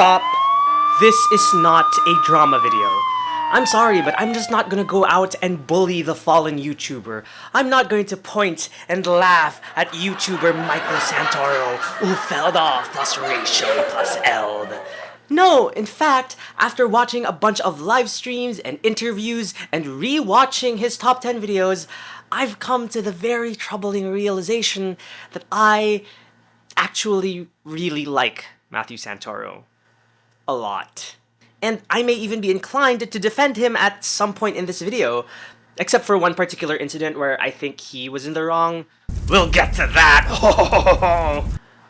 Stop. This is not a drama video. I'm sorry, but I'm just not gonna go out and bully the fallen YouTuber. I'm not going to point and laugh at YouTuber Matthew Santoro, who fell off plus Rachel plus Eld. No, in fact, after watching a bunch of live streams and interviews and re-watching his top 10 videos, I've come to the very troubling realization that I actually really like Matthew Santoro. A lot. And I may even be inclined to defend him at some point in this video, except for one particular incident where I think he was in the wrong. We'll get to that!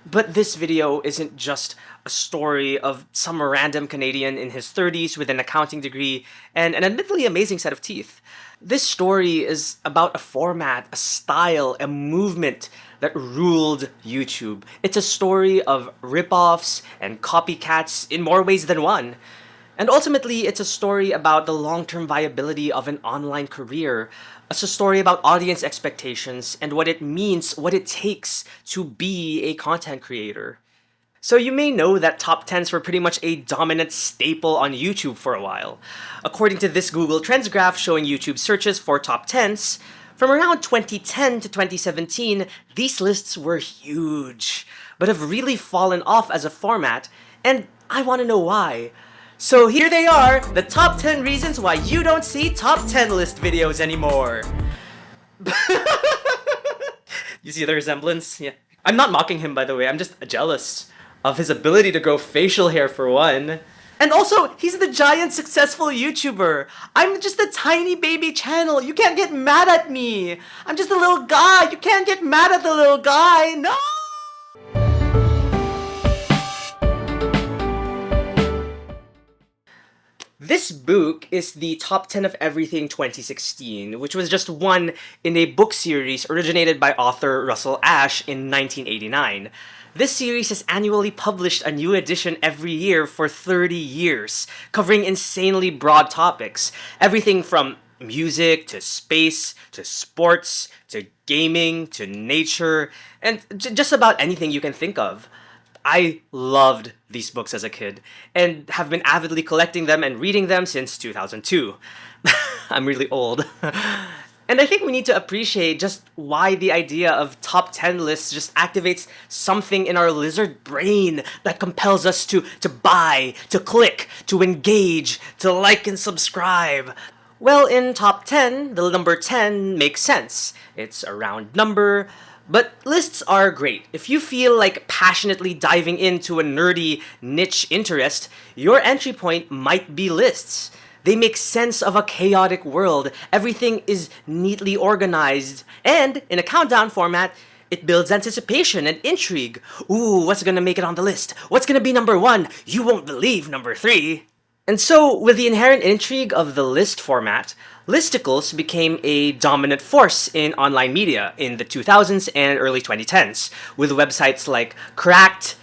But this video isn't just a story of some random Canadian in his 30s with an accounting degree and an admittedly amazing set of teeth. This story is about a format, a style, a movement that ruled YouTube. It's a story of ripoffs and copycats in more ways than one. And ultimately, it's a story about the long-term viability of an online career. It's a story about audience expectations and what it means, what it takes to be a content creator. So you may know that top 10s were pretty much a dominant staple on YouTube for a while. According to this Google Trends graph showing YouTube searches for top 10s, from around 2010 to 2017, these lists were huge, but have really fallen off as a format, and I want to know why. So here they are, the top 10 reasons why you don't see top 10 list videos anymore. You see the resemblance? Yeah. I'm not mocking him, by the way. I'm just jealous of his ability to grow facial hair for one. And also, he's the giant successful YouTuber. I'm just a tiny baby channel. You can't get mad at me. I'm just a little guy. You can't get mad at the little guy. No! This book is the Top 10 of Everything 2016, which was just one in a book series originated by author Russell Ashe in 1989. This series has annually published a new edition every year for 30 years, covering insanely broad topics. Everything from music, to space, to sports, to gaming, to nature, and just about anything you can think of. I loved these books as a kid, and have been avidly collecting them and reading them since 2002. I'm really old. And I think we need to appreciate just why the idea of top 10 lists just activates something in our lizard brain that compels us to buy, to click, to engage, to like and subscribe. Well, in top 10, the number 10 makes sense. It's a round number. But lists are great. If you feel like passionately diving into a nerdy niche interest, your entry point might be lists. They make sense of a chaotic world. Everything is neatly organized. And in a countdown format, it builds anticipation and intrigue. Ooh, what's gonna make it on the list? What's gonna be number 1? You won't believe number 3. And so, with the inherent intrigue of the list format, listicles became a dominant force in online media in the 2000s and early 2010s, with websites like Cracked,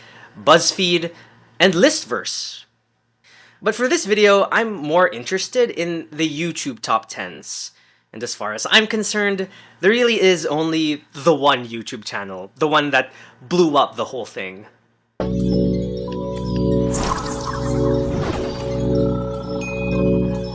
BuzzFeed, and Listverse. But for this video, I'm more interested in the YouTube top 10s. And as far as I'm concerned, there really is only the one YouTube channel, the one that blew up the whole thing.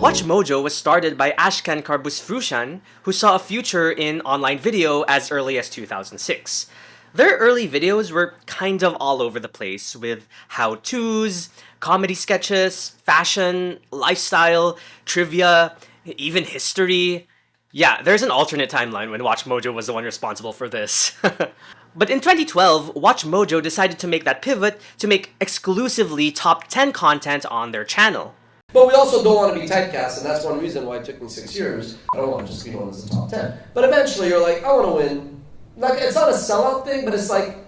WatchMojo was started by Ashkan Karbusfrushan, who saw a future in online video as early as 2006. Their early videos were kind of all over the place, with how-tos, comedy sketches, fashion, lifestyle, trivia, even history. Yeah, there's an alternate timeline when WatchMojo was the one responsible for this. But in 2012, WatchMojo decided to make that pivot to make exclusively top 10 content on their channel. But we also don't want to be typecast, and that's one reason why it took me 6 years. I don't want to just be known as the top 10. But eventually you're like, I want to win. Like, it's not a sellout thing, but it's like,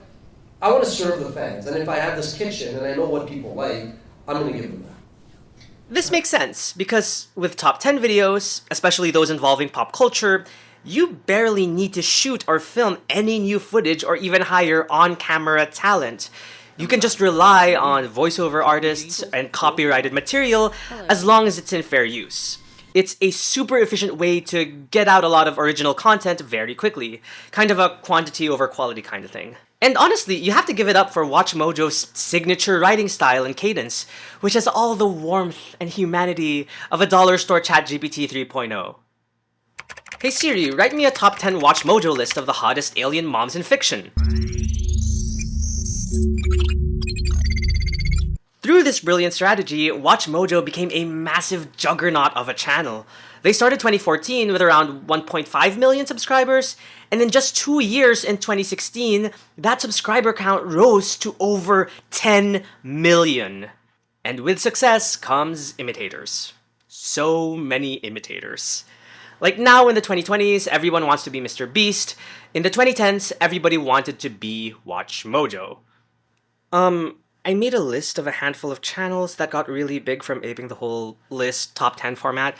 I want to serve the fans. And if I have this kitchen and I know what people like, I'm going to give them that. This makes sense, because with top 10 videos, especially those involving pop culture, you barely need to shoot or film any new footage or even hire on-camera talent. You can just rely on voiceover artists and copyrighted material as long as it's in fair use. It's a super efficient way to get out a lot of original content very quickly, kind of a quantity over quality kind of thing. And honestly, you have to give it up for WatchMojo's signature writing style and cadence, which has all the warmth and humanity of a dollar store ChatGPT 3.0. Hey Siri, write me a top 10 WatchMojo list of the hottest alien moms in fiction. Through this brilliant strategy, WatchMojo became a massive juggernaut of a channel. They started 2014 with around 1.5 million subscribers, and in just 2 years in 2016, that subscriber count rose to over 10 million. And with success comes imitators. So many imitators. Like now in the 2020s, everyone wants to be Mr. Beast. In the 2010s, everybody wanted to be WatchMojo. I made a list of a handful of channels that got really big from aping the whole list top 10 format,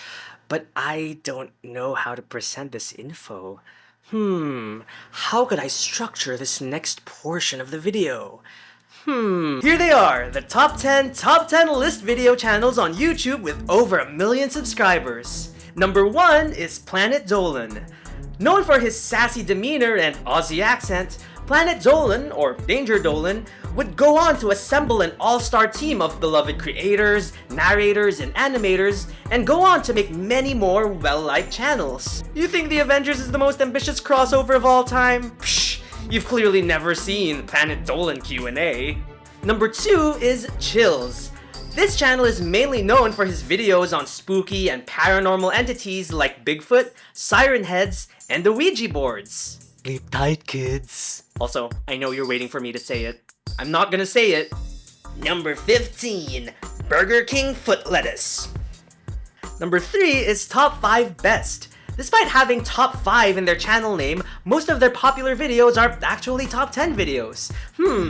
but I don't know how to present this info. How could I structure this next portion of the video? Here they are, the top 10 list video channels on YouTube with over 1 million subscribers. Number 1 is Planet Dolan. Known for his sassy demeanor and Aussie accent, Planet Dolan, or Danger Dolan, would go on to assemble an all-star team of beloved creators, narrators, and animators, and go on to make many more well-liked channels. You think the Avengers is the most ambitious crossover of all time? Psh, you've clearly never seen Planet Dolan Q&A. Number 2 is Chills. This channel is mainly known for his videos on spooky and paranormal entities like Bigfoot, siren heads, and the Ouija boards. Sleep tight, kids. Also, I know you're waiting for me to say it. I'm not gonna say it. Number 15, Burger King Foot Lettuce. Number 3 is Top 5 Best. Despite having top 5 in their channel name, most of their popular videos are actually top 10 videos.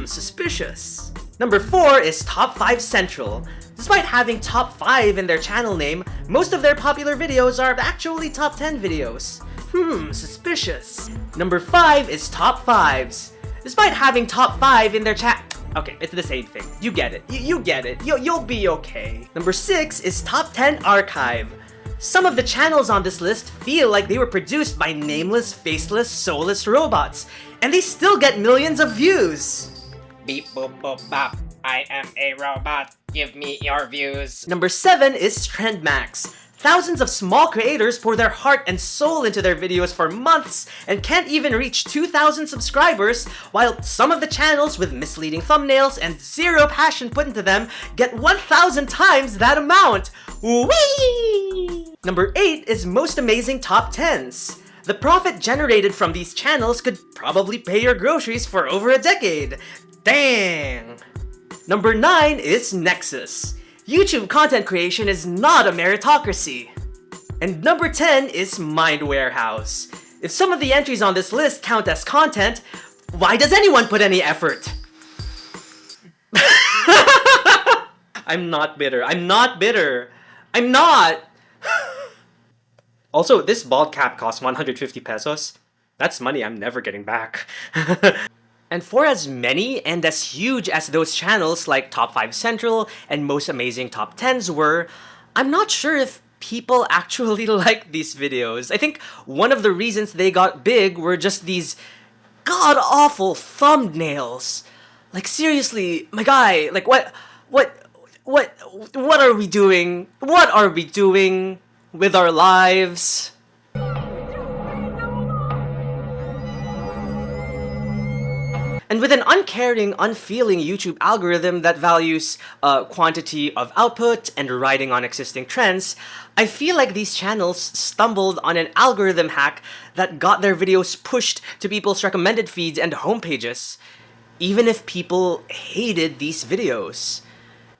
Suspicious. Number 4 is Top 5 Central. Despite having top 5 in their channel name, most of their popular videos are actually top 10 videos. Suspicious. Number 5 is Top 5s. Despite having top 5 in their okay, it's the same thing. You get it. You get it. You'll be okay. Number 6 is Top 10 Archive. Some of the channels on this list feel like they were produced by nameless, faceless, soulless robots, and they still get millions of views. Beep boop boop bop. I am a robot. Give me your views. Number 7 is Trendmax. Thousands of small creators pour their heart and soul into their videos for months and can't even reach 2,000 subscribers, while some of the channels with misleading thumbnails and zero passion put into them get 1,000 times that amount. Whee! Number 8 is Most Amazing Top 10s. The profit generated from these channels could probably pay your groceries for over a decade. Dang! Number 9 is Nexus. YouTube content creation is not a meritocracy. And number 10 is Mind Warehouse. If some of the entries on this list count as content, why does anyone put any effort? I'm not bitter. I'm not bitter. I'm not! Also, this bald cap costs 150 pesos. That's money I'm never getting back. And for as many and as huge as those channels like Top 5 Central and Most Amazing Top 10s were, I'm not sure if people actually like these videos. I think one of the reasons they got big were just these god-awful thumbnails. Like seriously, my guy, like what are we doing? What are we doing with our lives? And with an uncaring, unfeeling YouTube algorithm that values quantity of output and riding on existing trends, I feel like these channels stumbled on an algorithm hack that got their videos pushed to people's recommended feeds and homepages, even if people hated these videos.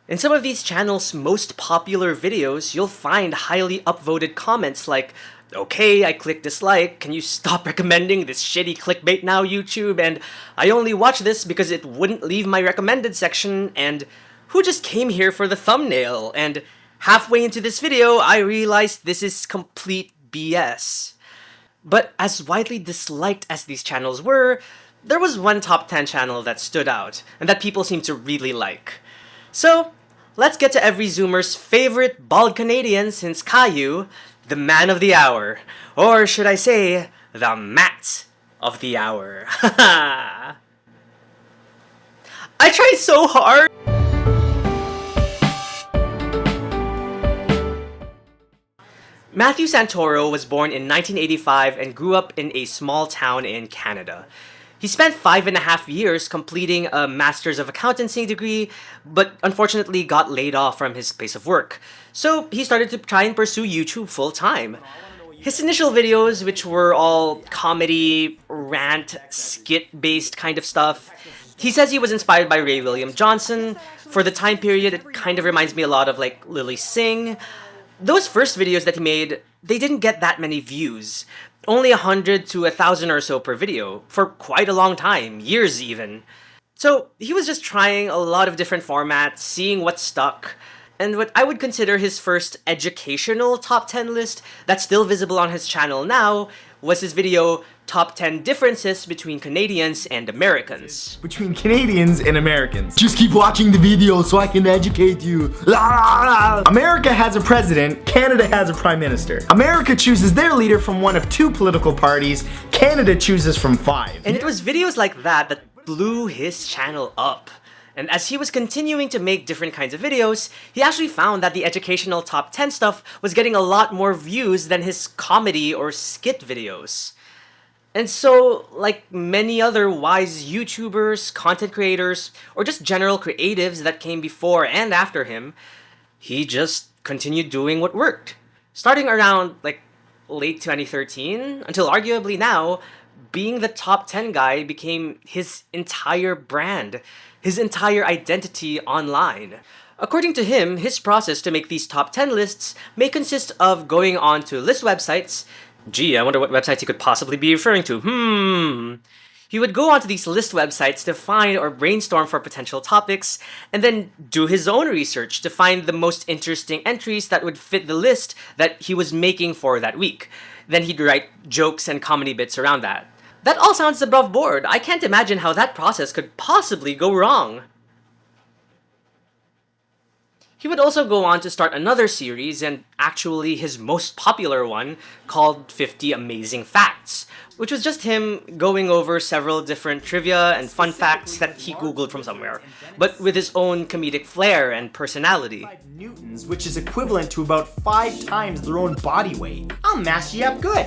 In some of these channels' most popular videos, you'll find highly upvoted comments like, "Okay, I clicked dislike, can you stop recommending this shitty clickbait now, YouTube? And I only watch this because it wouldn't leave my recommended section, and who just came here for the thumbnail? And halfway into this video, I realized this is complete BS." But as widely disliked as these channels were, there was one top 10 channel that stood out, and that people seem to really like. So, let's get to every Zoomer's favorite bald Canadian since Caillou, the man of the hour. Or should I say, the Matt of the hour. I tried so hard! Matthew Santoro was born in 1985 and grew up in a small town in Canada. He spent 5.5 years completing a Master's of Accountancy degree, but unfortunately got laid off from his place of work. So he started to try and pursue YouTube full-time. His initial videos, which were all comedy, rant, skit-based kind of stuff, he says he was inspired by Ray William Johnson. For the time period, it kind of reminds me a lot of like Lily Singh. Those first videos that he made, they didn't get that many views. Only 100 to 1,000 or so per video, for quite a long time, years even. So he was just trying a lot of different formats, seeing what stuck. And what I would consider his first educational top 10 list that's still visible on his channel now was his video Top 10 Differences Between Canadians and Americans. Between Canadians and Americans. Just keep watching the video so I can educate you. America has a president, Canada has a prime minister. America chooses their leader from one of 2 political parties, Canada chooses from 5. And it was videos like that that blew his channel up. And as he was continuing to make different kinds of videos, he actually found that the educational top 10 stuff was getting a lot more views than his comedy or skit videos. And so, like many other wise YouTubers, content creators, or just general creatives that came before and after him, he just continued doing what worked. Starting around like late 2013 until arguably now, being the top 10 guy became his entire brand, his entire identity online. According to him, his process to make these top 10 lists may consist of going on to list websites. Gee, I wonder what websites he could possibly be referring to. He would go onto these list websites to find or brainstorm for potential topics, and then do his own research to find the most interesting entries that would fit the list that he was making for that week. Then he'd write jokes and comedy bits around that. That all sounds above board. I can't imagine how that process could possibly go wrong. He would also go on to start another series, and actually his most popular one, called 50 Amazing Facts, which was just him going over several different trivia and fun facts that he googled from somewhere, but with his own comedic flair and personality. Newtons, which is equivalent to about 5 times their own body weight. I'll mash you up good.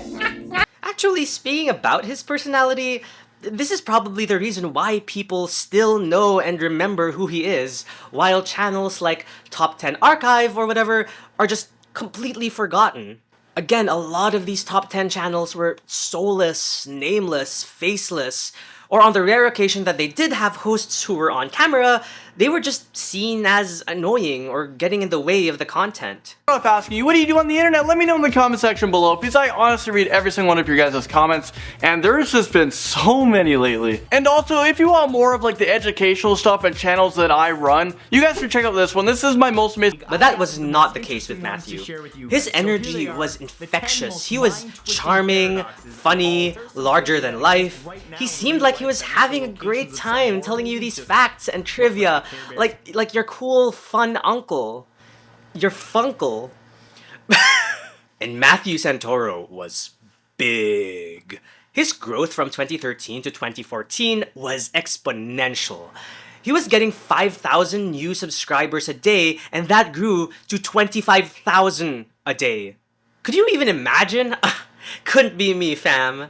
Actually, speaking about his personality, this is probably the reason why people still know and remember who he is, while channels like Top 10 Archive or whatever are just completely forgotten. Again, a lot of these top 10 channels were soulless, nameless, faceless, or on the rare occasion that they did have hosts who were on camera, they were just seen as annoying or getting in the way of the content. If asking you, what do you do on the internet? Let me know in the comment section below, because I honestly read every single one of your guys' comments, and there's just been so many lately. And also, if you want more of like the educational stuff and channels that I run, you guys should check out this one. This is my most amazing. But that was not the case with Matthew. His energy was infectious. He was charming, funny, larger than life. He seemed like he was having a great time telling you these facts and trivia, like your cool, fun uncle. Your funkle. And Matthew Santoro was big. His growth from 2013 to 2014 was exponential. He was getting 5,000 new subscribers a day, and that grew to 25,000 a day. Could you even imagine? Couldn't be me, fam.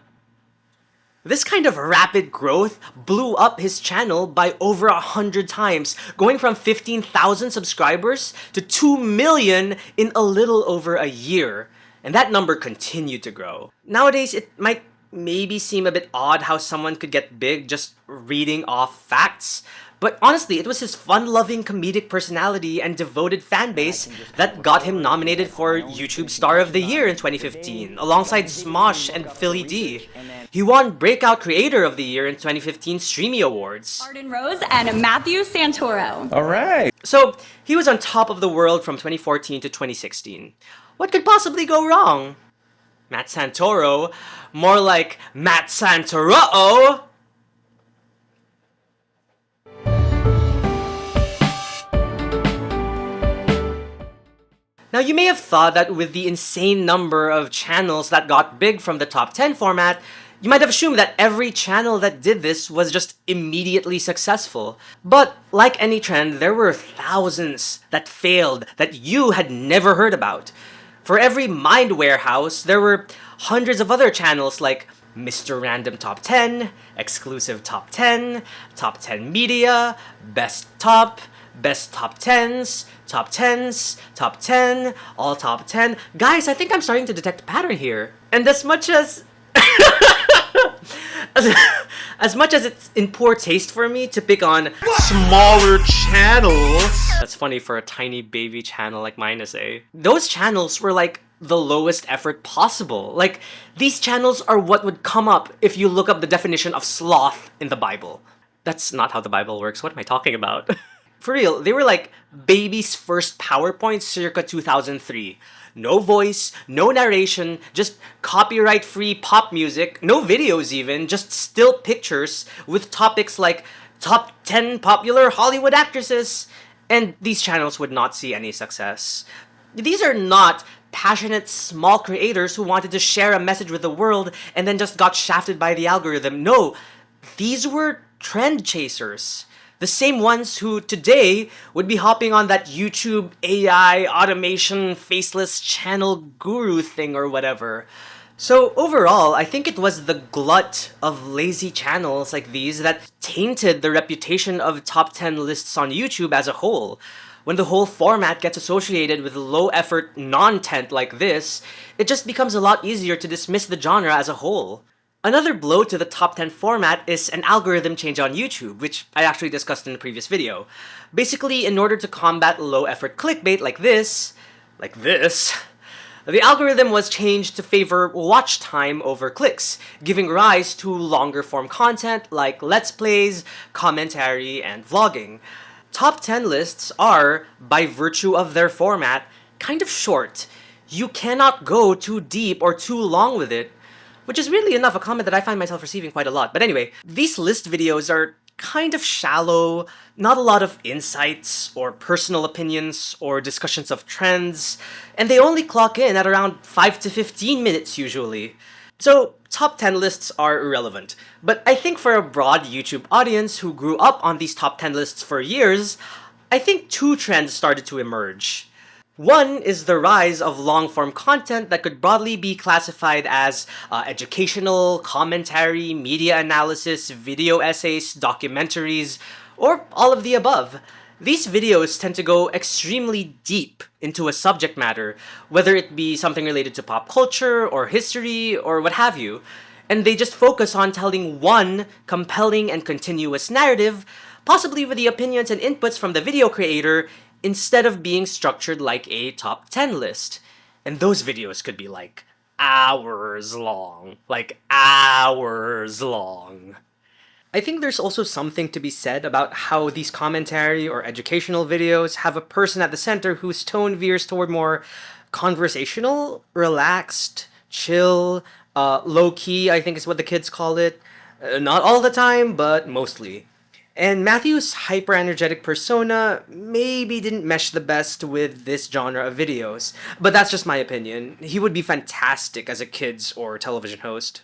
This kind of rapid growth blew up his channel by over 100 times, going from 15,000 subscribers to 2 million in a little over a year. And that number continued to grow. Nowadays, it might maybe seem a bit odd how someone could get big just reading off facts. But honestly, it was his fun-loving comedic personality and devoted fanbase that got him nominated for YouTube Star of the Year in 2015, alongside Smosh and Philly D. He won Breakout Creator of the Year in 2015 Streamy Awards. Arden Rose and Matthew Santoro. Alright. So, he was on top of the world from 2014 to 2016. What could possibly go wrong? Matt Santoro, more like Matt Santa-RUH-OH. Now, you may have thought that with the insane number of channels that got big from the top 10 format, You might have assumed that every channel that did this was just immediately successful. But like any trend, there were thousands that failed that you had never heard about. For every Mind Warehouse, there were hundreds of other channels like Mr. Random Top 10, Exclusive Top 10, Top 10 Media, Best Top 10s, Top 10s, Top 10, All Top 10. Guys, I think I'm starting to detect a pattern here. And as much as as much as it's in poor taste for me to pick on smaller channels, that's funny for a tiny baby channel like mine to say, those channels were like the lowest effort possible. Like, these channels are what would come up if you look up the definition of sloth in the Bible. That's not how the Bible works. What am I talking about? For real, they were like baby's first PowerPoint circa 2003. No voice, no narration, just copyright-free pop music, no videos even, just still pictures with topics like top 10 popular Hollywood actresses. And these channels would not see any success. These are not passionate small creators who wanted to share a message with the world and then just got shafted by the algorithm. No, these were trend chasers. The same ones who today would be hopping on that YouTube AI automation faceless channel guru thing or whatever. So overall, I think it was the glut of lazy channels like these that tainted the reputation of top 10 lists on YouTube as a whole. When the whole format gets associated with low-effort non-tent like this, it just becomes a lot easier to dismiss the genre as a whole. Another blow to the top 10 format is an algorithm change on YouTube, which I actually discussed in the previous video. Basically, in order to combat low-effort clickbait like this, the algorithm was changed to favor watch time over clicks, giving rise to longer-form content like Let's Plays, commentary, and vlogging. Top 10 lists are, by virtue of their format, kind of short. You cannot go too deep or too long with it, which is weirdly enough a comment that I find myself receiving quite a lot. But anyway, these list videos are kind of shallow, not a lot of insights or personal opinions or discussions of trends, and they only clock in at around 5 to 15 minutes usually. So, top 10 lists are irrelevant, but I think for a broad YouTube audience who grew up on these top 10 lists for years, I think two trends started to emerge. One is the rise of long-form content that could broadly be classified as educational, commentary, media analysis, video essays, documentaries, or all of the above. These videos tend to go extremely deep into a subject matter, whether it be something related to pop culture or history or what have you, and they just focus on telling one compelling and continuous narrative, possibly with the opinions and inputs from the video creator, instead of being structured like a top 10 list. And those videos could be like hours long. I think there's also something to be said about how these commentary or educational videos have a person at the center whose tone veers toward more conversational, relaxed, chill, low-key, I think is what the kids call it. Not all the time, but mostly. And Matthew's hyper-energetic persona maybe didn't mesh the best with this genre of videos, but that's just my opinion. He would be fantastic as a kids or television host.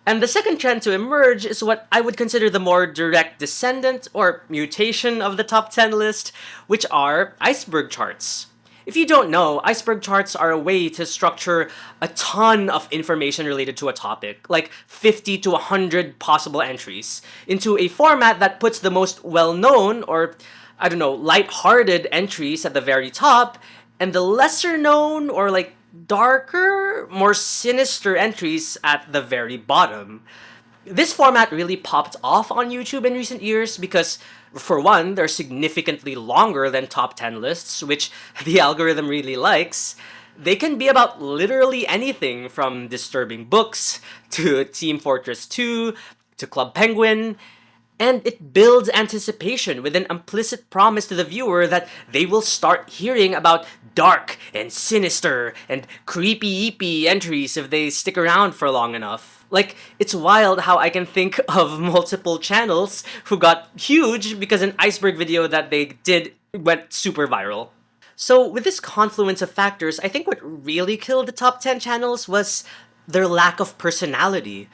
And the second trend to emerge is what I would consider the more direct descendant or mutation of the top 10 list, which are iceberg charts. If you don't know, iceberg charts are a way to structure a ton of information related to a topic, like 50 to 100 possible entries, into a format that puts the most well-known or, light-hearted entries at the very top, and the lesser-known or, darker, more sinister entries at the very bottom. This format really popped off on YouTube in recent years because, for one, they're significantly longer than top 10 lists, which the algorithm really likes. They can be about literally anything from disturbing books, to Team Fortress 2, to Club Penguin, and it builds anticipation with an implicit promise to the viewer that they will start hearing about dark and sinister and creepy-eepy entries if they stick around for long enough. It's wild how I can think of multiple channels who got huge because an iceberg video that they did went super viral. So with this confluence of factors, I think what really killed the top 10 channels was their lack of personality.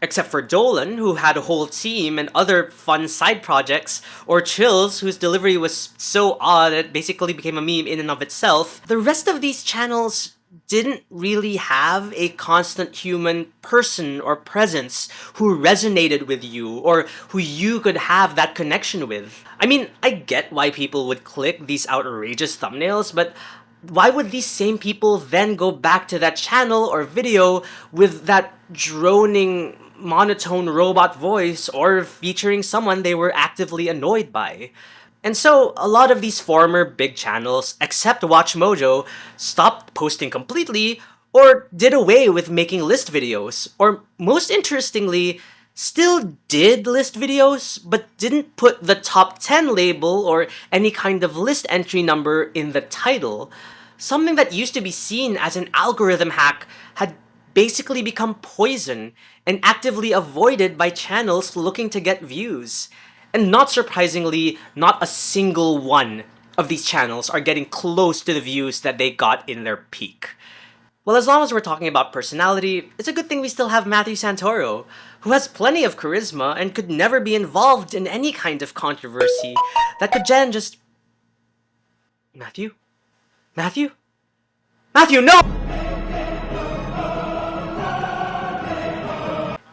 Except for Dolan, who had a whole team and other fun side projects, or Chills, whose delivery was so odd it basically became a meme in and of itself, the rest of these channels didn't really have a constant human person or presence who resonated with you or who you could have that connection with. I mean, I get why people would click these outrageous thumbnails, but why would these same people then go back to that channel or video with that droning, monotone robot voice or featuring someone they were actively annoyed by? And so, a lot of these former big channels, except WatchMojo, stopped posting completely or did away with making list videos, or most interestingly, still did list videos, but didn't put the top 10 label or any kind of list entry number in the title. Something that used to be seen as an algorithm hack had basically become poison and actively avoided by channels looking to get views. And not surprisingly, not a single one of these channels are getting close to the views that they got in their peak. Well, as long as we're talking about personality, it's a good thing we still have Matthew Santoro, who has plenty of charisma and could never be involved in any kind of controversy that could then just... Matthew? Matthew? Matthew, no!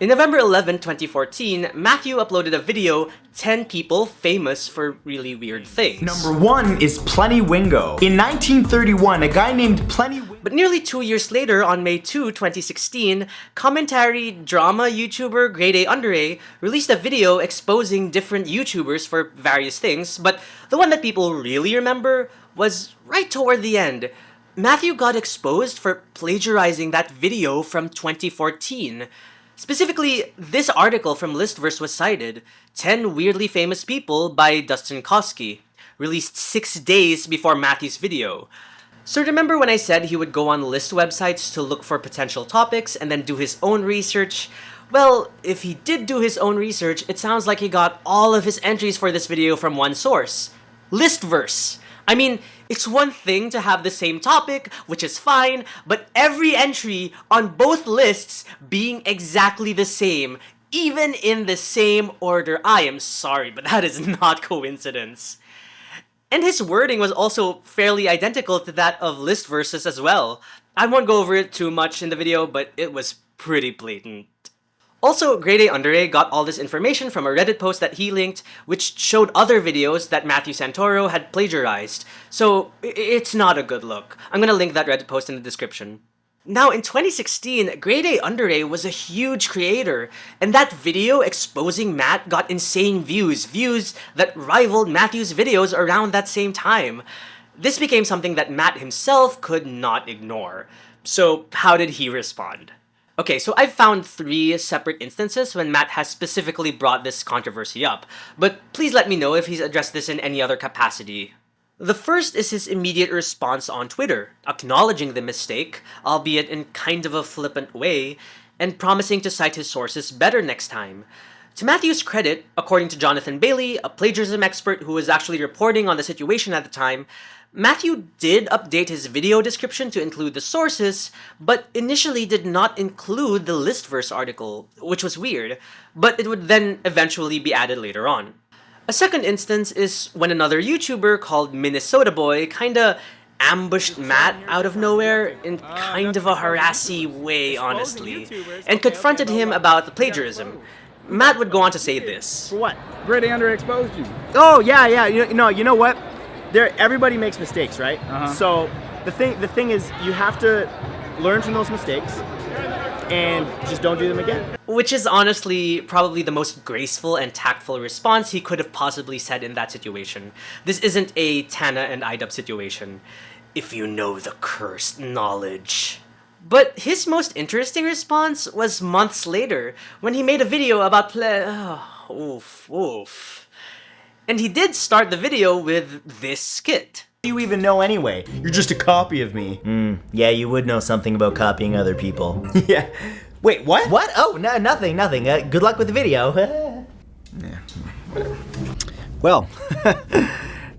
In November 11, 2014, Matthew uploaded a video, 10 people famous for really weird things. Number 1 is Plenty Wingo. In 1931, a guy named Plenty Wingo... But nearly 2 years later, on May 2, 2016, commentary drama YouTuber Grade A Under A released a video exposing different YouTubers for various things, but the one that people really remember was right toward the end. Matthew got exposed for plagiarizing that video from 2014. Specifically, this article from Listverse was cited, 10 Weirdly Famous People by Dustin Koski, released 6 days before Matthew's video. So remember when I said he would go on list websites to look for potential topics and then do his own research? Well, if he did do his own research, it sounds like he got all of his entries for this video from one source, Listverse. I mean, it's one thing to have the same topic, which is fine, but every entry on both lists being exactly the same, even in the same order. I am sorry, but that is not coincidence. And his wording was also fairly identical to that of Listverse's as well. I won't go over it too much in the video, but it was pretty blatant. Also, Grade A Under A got all this information from a Reddit post that he linked, which showed other videos that Matthew Santoro had plagiarized. So, it's not a good look. I'm gonna link that Reddit post in the description. Now, in 2016, Grade A Under A was a huge creator, and that video exposing Matt got insane views that rivaled Matthew's videos around that same time. This became something that Matt himself could not ignore. So, how did he respond? Okay, so I've found 3 separate instances when Matt has specifically brought this controversy up, but please let me know if he's addressed this in any other capacity. The first is his immediate response on Twitter, acknowledging the mistake, albeit in kind of a flippant way, and promising to cite his sources better next time. To Matthew's credit, according to Jonathan Bailey, a plagiarism expert who was actually reporting on the situation at the time, Matthew did update his video description to include the sources, but initially did not include the Listverse article, which was weird, but it would then eventually be added later on. A second instance is when another YouTuber called Minnesota Boy kinda ambushed Matt out of nowhere in kind of a harassy way, honestly, and confronted him about the plagiarism. Matt would go on to say this. For what? Grade A Under exposed you. Oh, yeah. You know what? Everybody makes mistakes, right? So the thing is, you have to learn from those mistakes and just don't do them again. Which is honestly probably the most graceful and tactful response he could have possibly said in that situation. This isn't a Tana and Idub situation. If you know the cursed knowledge. But his most interesting response was months later, when he made a video about oof. And he did start the video with this skit. What do you even know anyway? You're just a copy of me. Yeah, you would know something about copying other people. Yeah. Wait, what? What? Oh, no, nothing. Good luck with the video. Yeah, whatever. Well,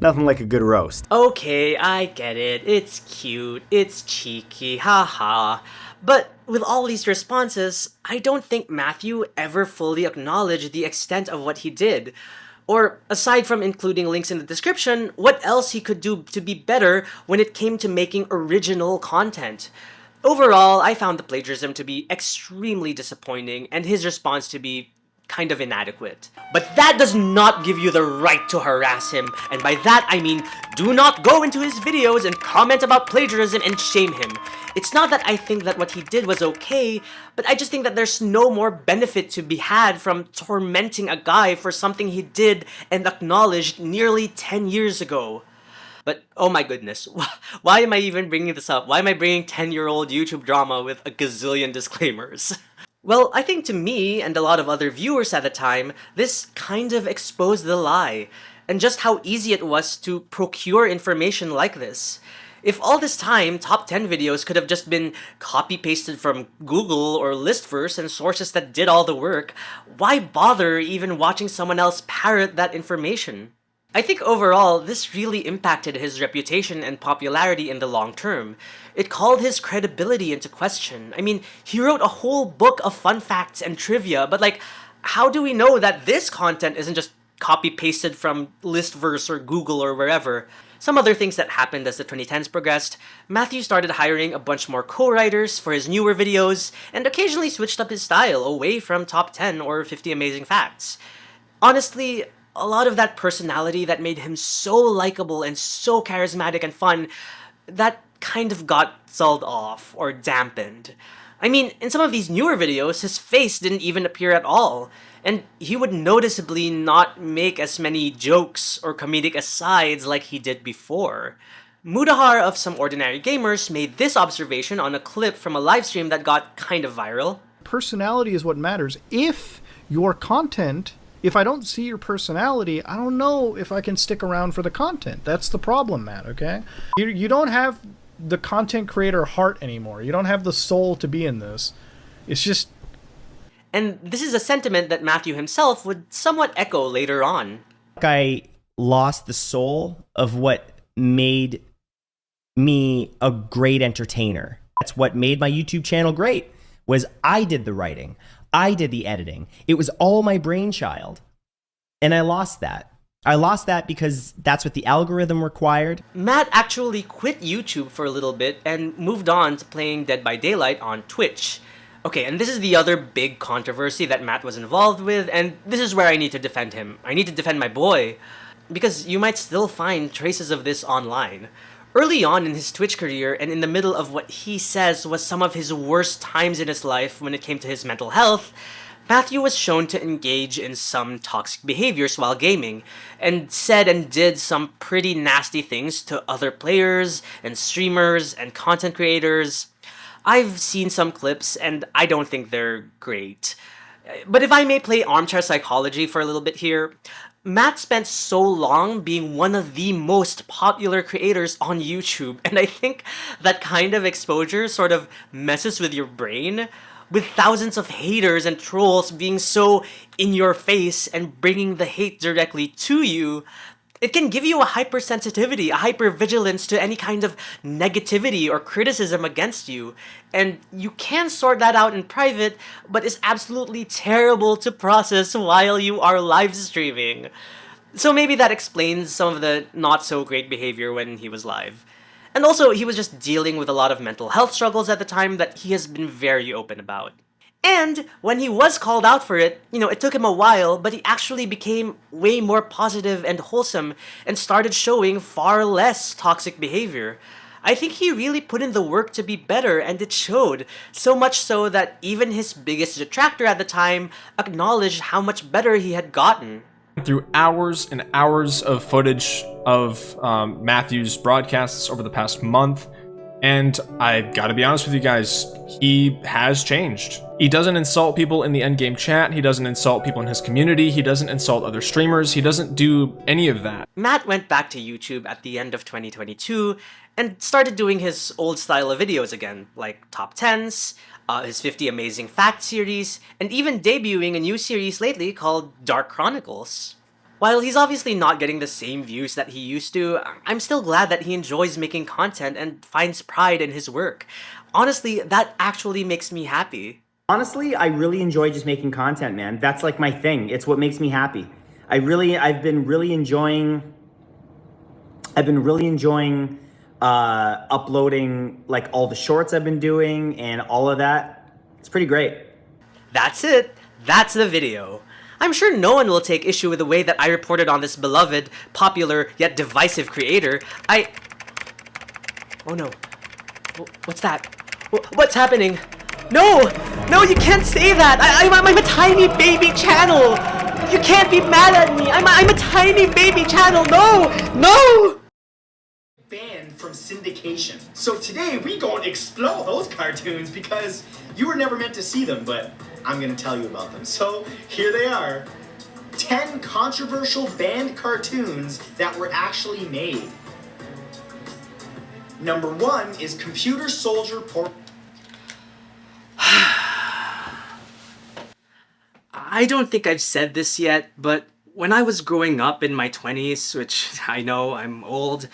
Nothing like a good roast. Okay, I get it. It's cute. It's cheeky. Haha. But with all these responses, I don't think Matthew ever fully acknowledged the extent of what he did. Or, aside from including links in the description, what else he could do to be better when it came to making original content. Overall, I found the plagiarism to be extremely disappointing and his response to be kind of inadequate. But that does not give you the right to harass him, and by that I mean do not go into his videos and comment about plagiarism and shame him. It's not that I think that what he did was okay, but I just think that there's no more benefit to be had from tormenting a guy for something he did and acknowledged nearly 10 years ago. But oh my goodness, why am I even bringing this up? Why am I bringing 10-year-old YouTube drama with a gazillion disclaimers? Well, I think to me, and a lot of other viewers at the time, this kind of exposed the lie, and just how easy it was to procure information like this. If all this time, top 10 videos could have just been copy-pasted from Google or Listverse and sources that did all the work, why bother even watching someone else parrot that information? I think overall, this really impacted his reputation and popularity in the long term. It called his credibility into question. I mean, he wrote a whole book of fun facts and trivia, but like, how do we know that this content isn't just copy-pasted from Listverse or Google or wherever? Some other things that happened as the 2010s progressed: Matthew started hiring a bunch more co-writers for his newer videos, and occasionally switched up his style away from top 10 or 50 amazing facts. Honestly, a lot of that personality that made him so likable and so charismatic and fun, that kind of got sold off or dampened. I mean, in some of these newer videos, his face didn't even appear at all, and he would noticeably not make as many jokes or comedic asides like he did before. Mudahar of Some Ordinary Gamers made this observation on a clip from a livestream that got kind of viral. Personality is what matters. If your content, if I don't see your personality, I don't know if I can stick around for the content. That's the problem, Matt, okay? You don't have the content creator heart anymore. You don't have the soul to be in this. It's just... And this is a sentiment that Matthew himself would somewhat echo later on. I lost the soul of what made me a great entertainer. That's what made my YouTube channel great, was I did the writing. I did the editing. It was all my brainchild. And I lost that. I lost that because that's what the algorithm required. Matt actually quit YouTube for a little bit and moved on to playing Dead by Daylight on Twitch. Okay, and this is the other big controversy that Matt was involved with, and this is where I need to defend him. I need to defend my boy, because you might still find traces of this online. Early on in his Twitch career, and in the middle of what he says was some of his worst times in his life when it came to his mental health, Matthew was shown to engage in some toxic behaviors while gaming, and said and did some pretty nasty things to other players, and streamers, and content creators. I've seen some clips, and I don't think they're great. But if I may play armchair psychology for a little bit here, Matt spent so long being one of the most popular creators on YouTube, and I think that kind of exposure sort of messes with your brain, with thousands of haters and trolls being so in your face and bringing the hate directly to you. It can give you a hypersensitivity, a hypervigilance to any kind of negativity or criticism against you. And you can sort that out in private, but it's absolutely terrible to process while you are live streaming. So maybe that explains some of the not so great behavior when he was live. And also, he was just dealing with a lot of mental health struggles at the time that he has been very open about. And when he was called out for it, it took him a while, but he actually became way more positive and wholesome and started showing far less toxic behavior. I think he really put in the work to be better, and it showed. So much so that even his biggest detractor at the time acknowledged how much better he had gotten. Through hours and hours of footage of Matthew's broadcasts over the past month, and I gotta be honest with you guys, he has changed. He doesn't insult people in the endgame chat, he doesn't insult people in his community, he doesn't insult other streamers, he doesn't do any of that. Matt went back to YouTube at the end of 2022 and started doing his old style of videos again, like Top 10s, his 50 Amazing Facts series, and even debuting a new series lately called Dark Chronicles. While he's obviously not getting the same views that he used to, I'm still glad that he enjoys making content and finds pride in his work. Honestly, that actually makes me happy. Honestly, I really enjoy just making content, man. That's like my thing. It's what makes me happy. I've been really enjoying uploading like all the shorts I've been doing and all of that. It's pretty great. That's it. That's the video. I'm sure no one will take issue with the way that I reported on this beloved, popular, yet divisive creator. Oh no. What's that? What's happening? No! No, you can't say that! I'm a tiny baby channel! You can't be mad at me! I'm a tiny baby channel! No! No! Banned from syndication. So today we gonna explore those cartoons because you were never meant to see them, but I'm gonna tell you about them. So here they are. 10 controversial banned cartoons that were actually made. Number 1 is Computer Soldier Pork. I don't think I've said this yet, but when I was growing up in my 20s, which I know I'm old,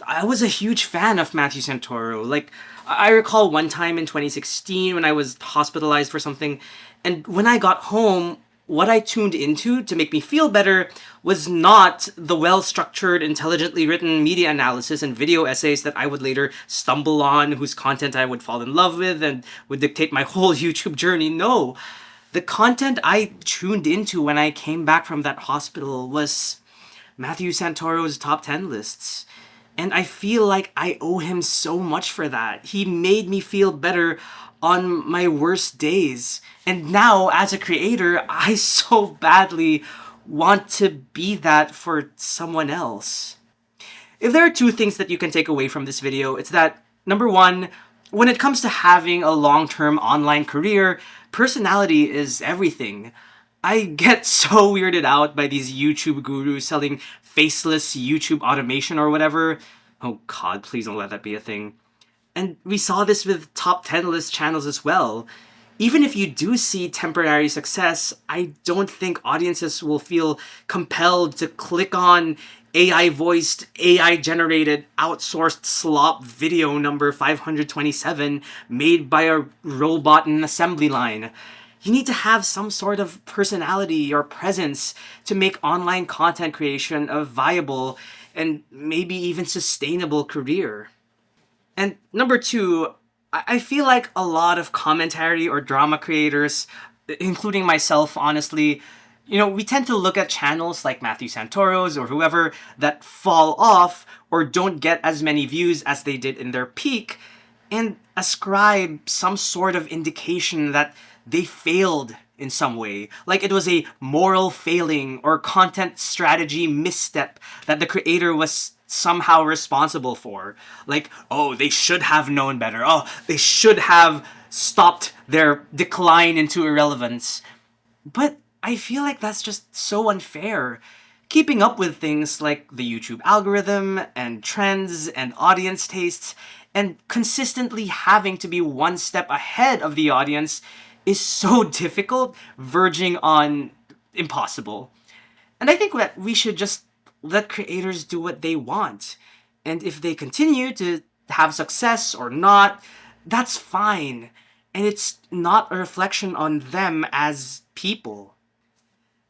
I was a huge fan of Matthew Santoro. Like, I recall one time in 2016 when I was hospitalized for something, and when I got home, what I tuned into to make me feel better was not the well-structured, intelligently written media analysis and video essays that I would later stumble on, whose content I would fall in love with and would dictate my whole YouTube journey. No. The content I tuned into when I came back from that hospital was Matthew Santoro's top 10 lists. And I feel like I owe him so much for that. He made me feel better on my worst days. And now, as a creator, I so badly want to be that for someone else. If there are two things that you can take away from this video, it's that, number one, when it comes to having a long-term online career, personality is everything. I get so weirded out by these YouTube gurus selling faceless YouTube automation or whatever. Oh god, please don't let that be a thing. And we saw this with top 10 list channels as well. Even if you do see temporary success, I don't think audiences will feel compelled to click on AI-voiced, AI-generated, outsourced slop video number 527 made by a robot in an assembly line. You need to have some sort of personality or presence to make online content creation a viable and maybe even sustainable career. And number two, I feel like a lot of commentary or drama creators, including myself, honestly, we tend to look at channels like Matthew Santoro's or whoever that fall off or don't get as many views as they did in their peak and ascribe some sort of indication that they failed in some way. Like it was a moral failing or content strategy misstep that the creator was somehow responsible for. Like, oh, they should have known better. Oh, they should have stopped their decline into irrelevance. But I feel like that's just so unfair. Keeping up with things like the YouTube algorithm and trends and audience tastes and consistently having to be one step ahead of the audience is so difficult, verging on impossible. And I think that we should just let creators do what they want. And if they continue to have success or not, that's fine. And it's not a reflection on them as people.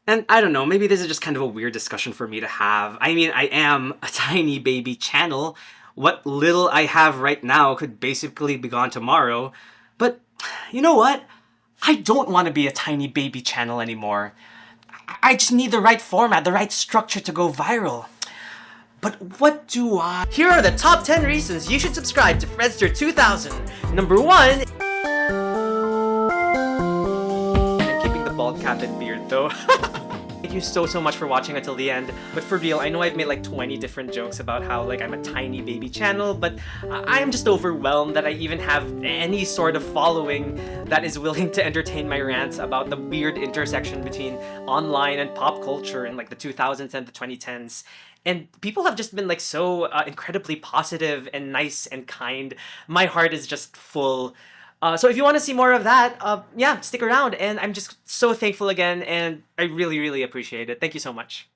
And I don't know, maybe this is just kind of a weird discussion for me to have. I mean, I am a tiny baby channel. What little I have right now could basically be gone tomorrow. But you know what? I don't want to be a tiny baby channel anymore. I just need the right format, the right structure to go viral. But what do I... Here are the top 10 reasons you should subscribe to Fredster 2000. Number 1... I'm keeping the bald cap and beard though. Thank you so much for watching until the end. But for real, I know I've made like 20 different jokes about how like I'm a tiny baby channel, but I'm just overwhelmed that I even have any sort of following that is willing to entertain my rants about the weird intersection between online and pop culture in like the 2000s and the 2010s. And people have just been like so incredibly positive and nice and kind. My heart is just full. So if you want to see more of that, yeah, stick around. And I'm just so thankful again, and I really, really appreciate it. Thank you so much.